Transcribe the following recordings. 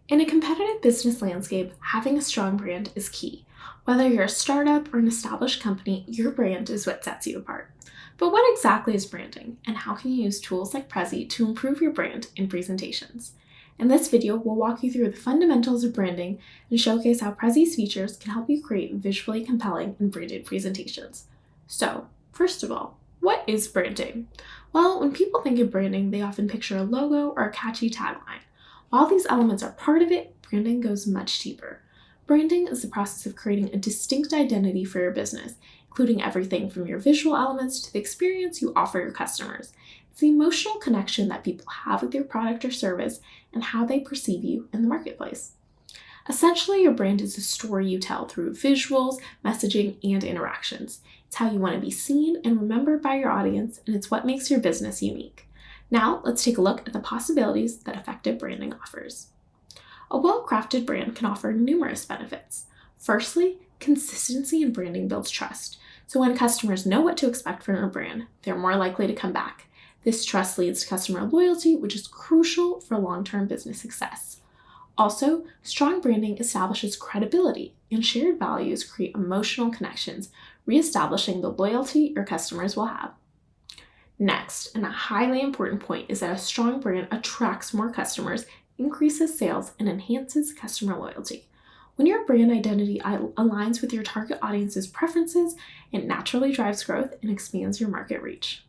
In a competitive business landscape, having a strong brand is key. Whether you're a startup or an established company, your brand is what sets you apart. But what exactly is branding, and how can you use tools like Prezi to improve your brand in presentations? In this video, we'll walk you through the fundamentals of branding and showcase how Prezi's features can help you create visually compelling and branded presentations. So, first of all, what is branding? Well, when people think of branding, they often picture a logo or a catchy tagline. While these elements are part of it, branding goes much deeper. Branding is the process of creating a distinct identity for your business, including everything from your visual elements to the experience you offer your customers. It's the emotional connection that people have with your product or service and how they perceive you in the marketplace. Essentially, your brand is a story you tell through visuals, messaging, and interactions. It's how you want to be seen and remembered by your audience, and it's what makes your business unique. Now, let's take a look at the possibilities that effective branding offers. A well-crafted brand can offer numerous benefits. Firstly, consistency in branding builds trust. So when customers know what to expect from your brand, they're more likely to come back. This trust leads to customer loyalty, which is crucial for long-term business success. Also, strong branding establishes credibility, and shared values create emotional connections, reestablishing the loyalty your customers will have. Next, and a highly important point, is that a strong brand attracts more customers, increases sales, and enhances customer loyalty. When your brand identity aligns with your target audience's preferences, it naturally drives growth and expands your market reach.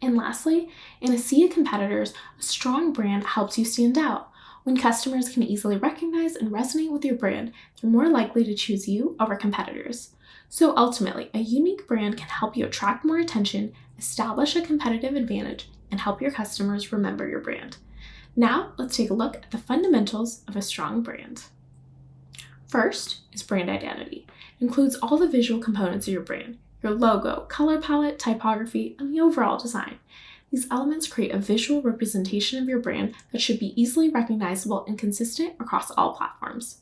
And lastly, in a sea of competitors, a strong brand helps you stand out. When customers can easily recognize and resonate with your brand, they're more likely to choose you over competitors. So ultimately, a unique brand can help you attract more attention, establish a competitive advantage, and help your customers remember your brand. Now, let's take a look at the fundamentals of a strong brand. First is brand identity. It includes all the visual components of your brand: your logo, color palette, typography, and the overall design. These elements create a visual representation of your brand that should be easily recognizable and consistent across all platforms.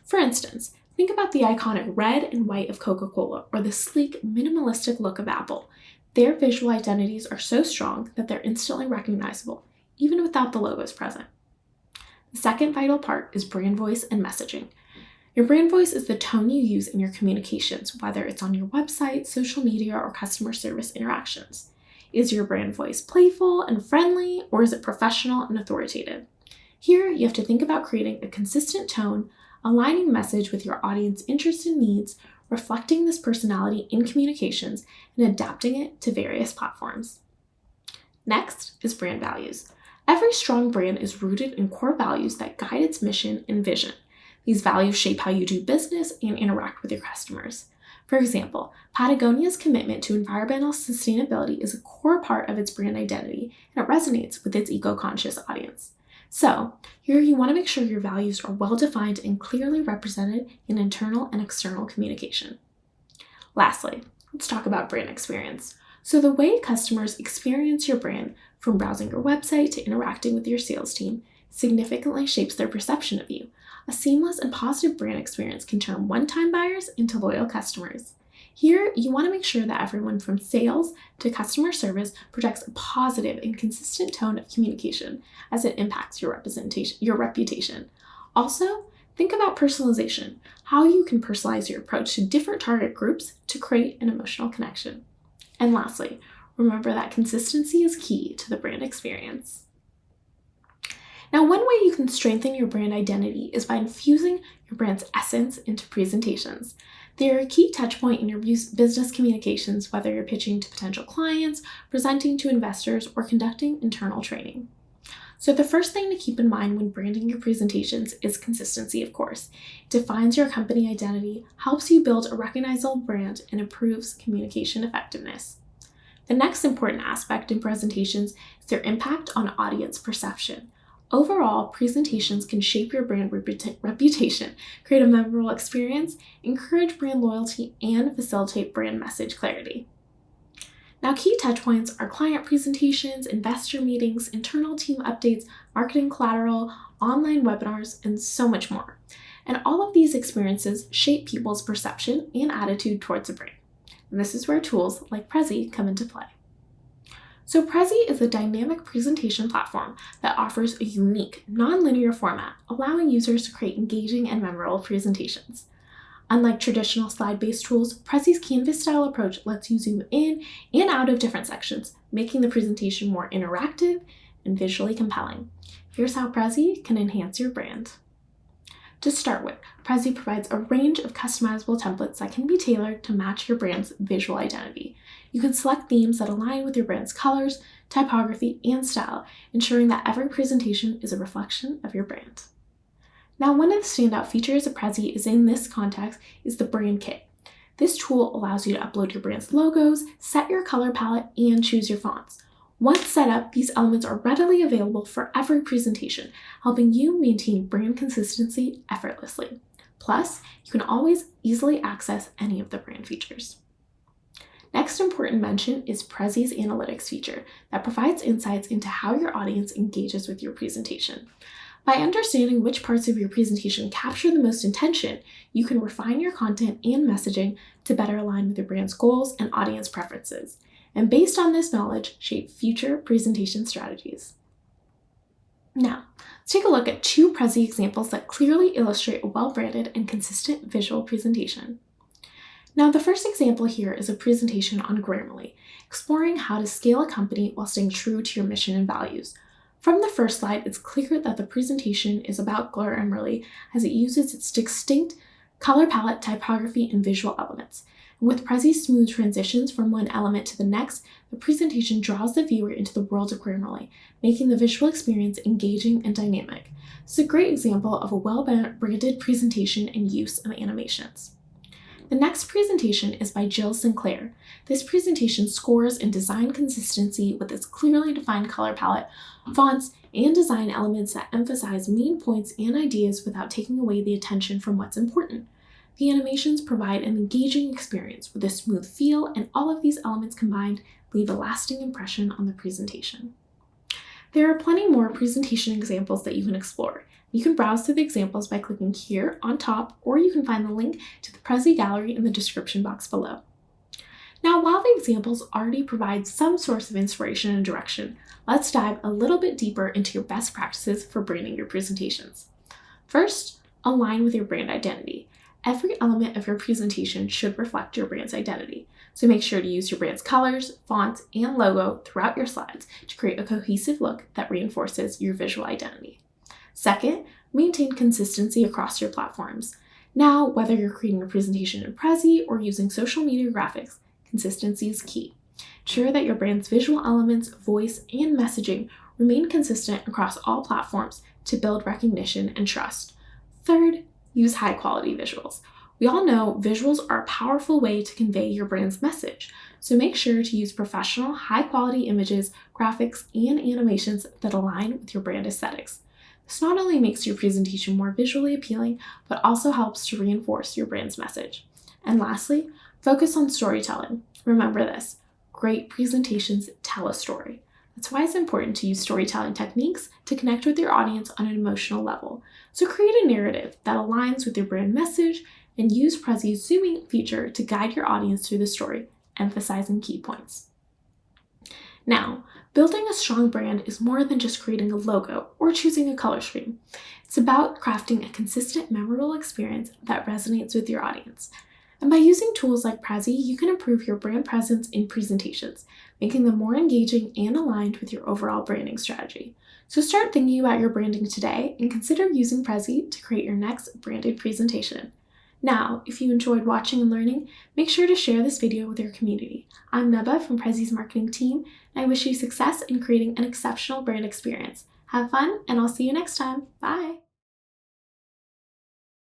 For instance, think about the iconic red and white of Coca-Cola or the sleek, minimalistic look of Apple. Their visual identities are so strong that they're instantly recognizable, even without the logos present. The second vital part is brand voice and messaging. Your brand voice is the tone you use in your communications, whether it's on your website, social media, or customer service interactions. Is your brand voice playful and friendly, or is it professional and authoritative? Here, you have to think about creating a consistent tone, aligning the message with your audience's interests and needs, reflecting this personality in communications, and adapting it to various platforms. Next is brand values. Every strong brand is rooted in core values that guide its mission and vision. These values shape how you do business and interact with your customers. For example, Patagonia's commitment to environmental sustainability is a core part of its brand identity, and it resonates with its eco-conscious audience. So, here you want to make sure your values are well-defined and clearly represented in internal and external communication. Lastly, let's talk about brand experience. So the way customers experience your brand, from browsing your website to interacting with your sales team, significantly shapes their perception of you. A seamless and positive brand experience can turn one-time buyers into loyal customers. Here, you want to make sure that everyone from sales to customer service projects a positive and consistent tone of communication as it impacts your reputation. Also, think about personalization, how you can personalize your approach to different target groups to create an emotional connection. And lastly, remember that consistency is key to the brand experience. Now, one way you can strengthen your brand identity is by infusing your brand's essence into presentations. They are a key touchpoint in your business communications, whether you're pitching to potential clients, presenting to investors, or conducting internal training. So the first thing to keep in mind when branding your presentations is consistency, of course. It defines your company identity, helps you build a recognizable brand, and improves communication effectiveness. The next important aspect in presentations is their impact on audience perception. Overall, presentations can shape your brand reputation, create a memorable experience, encourage brand loyalty, and facilitate brand message clarity. Now, key touchpoints are client presentations, investor meetings, internal team updates, marketing collateral, online webinars, and so much more. And all of these experiences shape people's perception and attitude towards a brand. And this is where tools like Prezi come into play. So Prezi is a dynamic presentation platform that offers a unique, non-linear format, allowing users to create engaging and memorable presentations. Unlike traditional slide-based tools, Prezi's Canvas-style approach lets you zoom in and out of different sections, making the presentation more interactive and visually compelling. Here's how Prezi can enhance your brand. To start with, Prezi provides a range of customizable templates that can be tailored to match your brand's visual identity. You can select themes that align with your brand's colors, typography, and style, ensuring that every presentation is a reflection of your brand. Now, one of the standout features of Prezi in this context is the brand kit. This tool allows you to upload your brand's logos, set your color palette, and choose your fonts. Once set up, these elements are readily available for every presentation, helping you maintain brand consistency effortlessly. Plus, you can always easily access any of the brand features. Next important mention is Prezi's analytics feature that provides insights into how your audience engages with your presentation. By understanding which parts of your presentation capture the most attention, you can refine your content and messaging to better align with your brand's goals and audience preferences. And based on this knowledge, shape future presentation strategies. Now, let's take a look at 2 Prezi examples that clearly illustrate a well-branded and consistent visual presentation. Now, the first example here is a presentation on Grammarly, exploring how to scale a company while staying true to your mission and values. From the first slide, it's clear that the presentation is about Grammarly as it uses its distinct color palette, typography, and visual elements. And with Prezi's smooth transitions from one element to the next, the presentation draws the viewer into the world of Grammarly, making the visual experience engaging and dynamic. This is a great example of a well-branded presentation and use of animations. The next presentation is by Jill Sinclair. This presentation scores in design consistency with its clearly defined color palette, fonts, and design elements that emphasize main points and ideas without taking away the attention from what's important. The animations provide an engaging experience with a smooth feel, and all of these elements combined leave a lasting impression on the presentation. There are plenty more presentation examples that you can explore. You can browse through the examples by clicking here on top, or you can find the link to the Prezi gallery in the description box below. Now, while the examples already provide some source of inspiration and direction, let's dive a little bit deeper into your best practices for branding your presentations. First, align with your brand identity. Every element of your presentation should reflect your brand's identity, so make sure to use your brand's colors, fonts, and logo throughout your slides to create a cohesive look that reinforces your visual identity. Second, maintain consistency across your platforms. Now, whether you're creating a presentation in Prezi or using social media graphics, consistency is key. Ensure that your brand's visual elements, voice, and messaging remain consistent across all platforms to build recognition and trust. Third, use high-quality visuals. We all know visuals are a powerful way to convey your brand's message, so make sure to use professional, high-quality images, graphics, and animations that align with your brand aesthetics. This not only makes your presentation more visually appealing, but also helps to reinforce your brand's message. And lastly, focus on storytelling. Remember this, great presentations tell a story. That's why it's important to use storytelling techniques to connect with your audience on an emotional level. So create a narrative that aligns with your brand message and use Prezi's zooming feature to guide your audience through the story, emphasizing key points. Now, building a strong brand is more than just creating a logo or choosing a color scheme. It's about crafting a consistent, memorable experience that resonates with your audience. And by using tools like Prezi, you can improve your brand presence in presentations, making them more engaging and aligned with your overall branding strategy. So start thinking about your branding today and consider using Prezi to create your next branded presentation. Now, if you enjoyed watching and learning, make sure to share this video with your community. I'm Neba from Prezi's marketing team, and I wish you success in creating an exceptional brand experience. Have fun, and I'll see you next time. Bye!